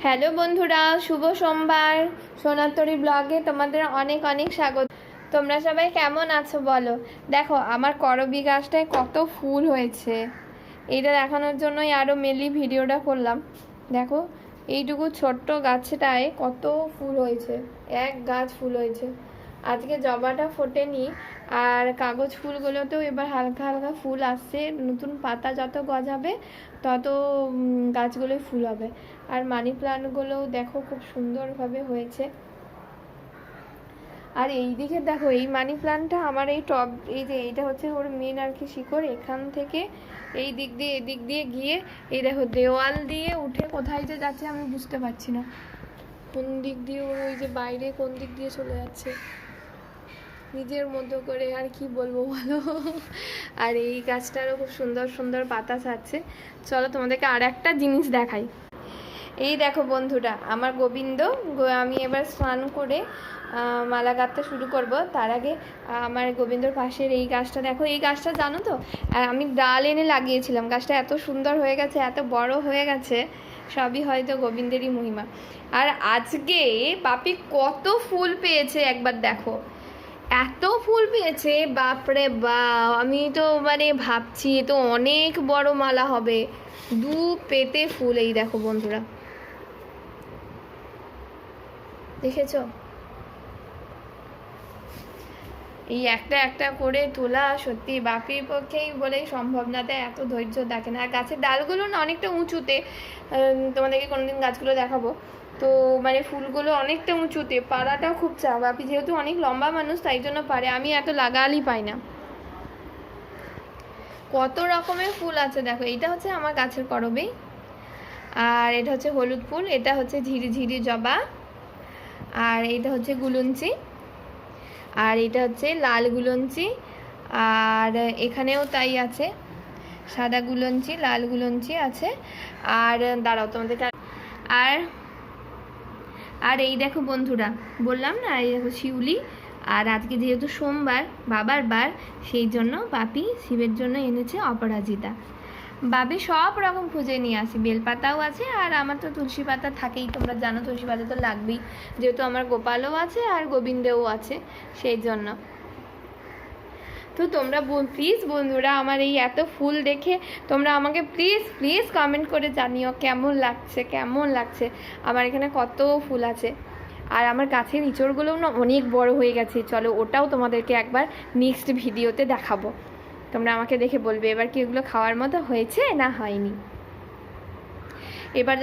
Hello বন্ধুরা, শুভ সোমবার। সোনাতরি ব্লগে তোমাদের অনেক অনেক স্বাগত। তোমরা সবাই কেমন আছো বলো। দেখো আমার করবী গাছটায় কত ফুল হয়েছে, এইটা দেখানোর জন্যই আরও মেনলি ভিডিওটা করলাম। দেখো এইটুকু ছোট্ট গাছটায় কত ফুল হয়েছে, এক গাছ ফুল হয়েছে। আজকে জবাটা ফোটেনি, আর কাগজ ফুলগুলোতেও এবার হালকা হালকা ফুল আসছে। নতুন পাতা যত গজাবে তত গাছগুলোই ফুল হবে। আর মানি প্লান্টগুলোও দেখো খুব সুন্দরভাবে হয়েছে। আর এই দিকে দেখো, এই মানি প্লান্টটা আমার এই টব, এই যে এইটা হচ্ছে ওর মেন আর কি শিকড়, এখান থেকে এই দিক দিয়ে এদিক দিয়ে গিয়ে এই দেখো দেওয়াল দিয়ে উঠে কোথায় যে যাচ্ছে আমি বুঝতে পারছি না কোন দিক দিয়ে, ওই যে বাইরে কোন দিক দিয়ে চলে যাচ্ছে নিজের মতো করে। আর কি বলবো বলো। আর এই গাছটারও খুব সুন্দর সুন্দর পাতা ছাড়ছে। চলো তোমাদেরকে আর একটা জিনিস দেখাই। এই দেখো বন্ধুরা, আমার গোবিন্দ, আমি এবার স্নান করে মালা গাঁথতে শুরু করব। তার আগে আমার গোবিন্দর পাশের এই গাছটা দেখো, এই গাছটা জানো তো আমি ডাল এনে লাগিয়েছিলাম। গাছটা এত সুন্দর হয়ে গেছে, এত বড় হয়ে গেছে, সবই হয়তো গোবিন্দেরই মহিমা। আর আজকে বাপি কত ফুল পেয়েছে একবার দেখো, এত ফুল পেয়েছে বাপরে বাপ। আমি তো মানে ভাবছি এ তো অনেক বড় মালা হবে। 2 পেতে ফুল, এই দেখো বন্ধুরা, দেখেছো? এই একটা একটা করে তোলা সত্যি বাপির পক্ষেই বলেই সম্ভব না, তাই এত ধৈর্য দেখে না। আর গাছের ডালগুলো না অনেকটা উঁচুতে, তোমাদেরকে কোনোদিন গাছগুলো দেখাবো। তো মানে ফুলগুলো অনেকটা উঁচুতে, পাড়াটাও খুব চা। বাপি যেহেতু অনেক লম্বা মানুষ তাই জন্য পারে, আমি এত লাগালই পাই না। কত রকমের ফুল আছে দেখো। এইটা হচ্ছে আমার গাছের করবী, আর এটা হচ্ছে হলুদ ফুল, এটা হচ্ছে ঝিরিঝিরি জবা, আর এটা হচ্ছে গুলঞ্চি, আর এটা হচ্ছে লাল গুলঞ্চি, আর এখানেও তাই আছে, সাদা গুলঞ্চি লাল গুলঞ্চি আছে। আর দাঁড়াও তোমাদেরকে, আর আর এই দেখো বন্ধুরা, বললাম না এই দেখো শিউলি। আর আজকে যেহেতু সোমবার, বাবার বার, সেই জন্য বাপি শিবের জন্য এনেছে অপরাজিতা। বাপি সব রকম খুঁজে নিয়ে আসি, বেলপাতাও আছে, আর আমার তো তুলসী পাতা থাকেই, তোমরা জানো তুলসী পাতা তো লাগবেই, যেহেতু আমার গোপালও আছে আর গোবিন্দও আছে, সেই জন্য। তো তোমরা প্লিজ বন্ধুরা, আমার এই এত ফুল দেখে তোমরা আমাকে প্লিজ প্লিজ কমেন্ট করে জানিও কেমন লাগছে, কেমন লাগছে। আমার এখানে কত ফুল আছে। আর আমার গাছের ইঁচড়গুলোও না অনেক বড় হয়ে গেছে। চলো ওটাও তোমাদেরকে একবার নেক্সট ভিডিওতে দেখাবো। তোমরা আমাকে দেখে বলবে এবার কি এগুলো খাওয়ার মতো হয়েছে না হয়নি। এবার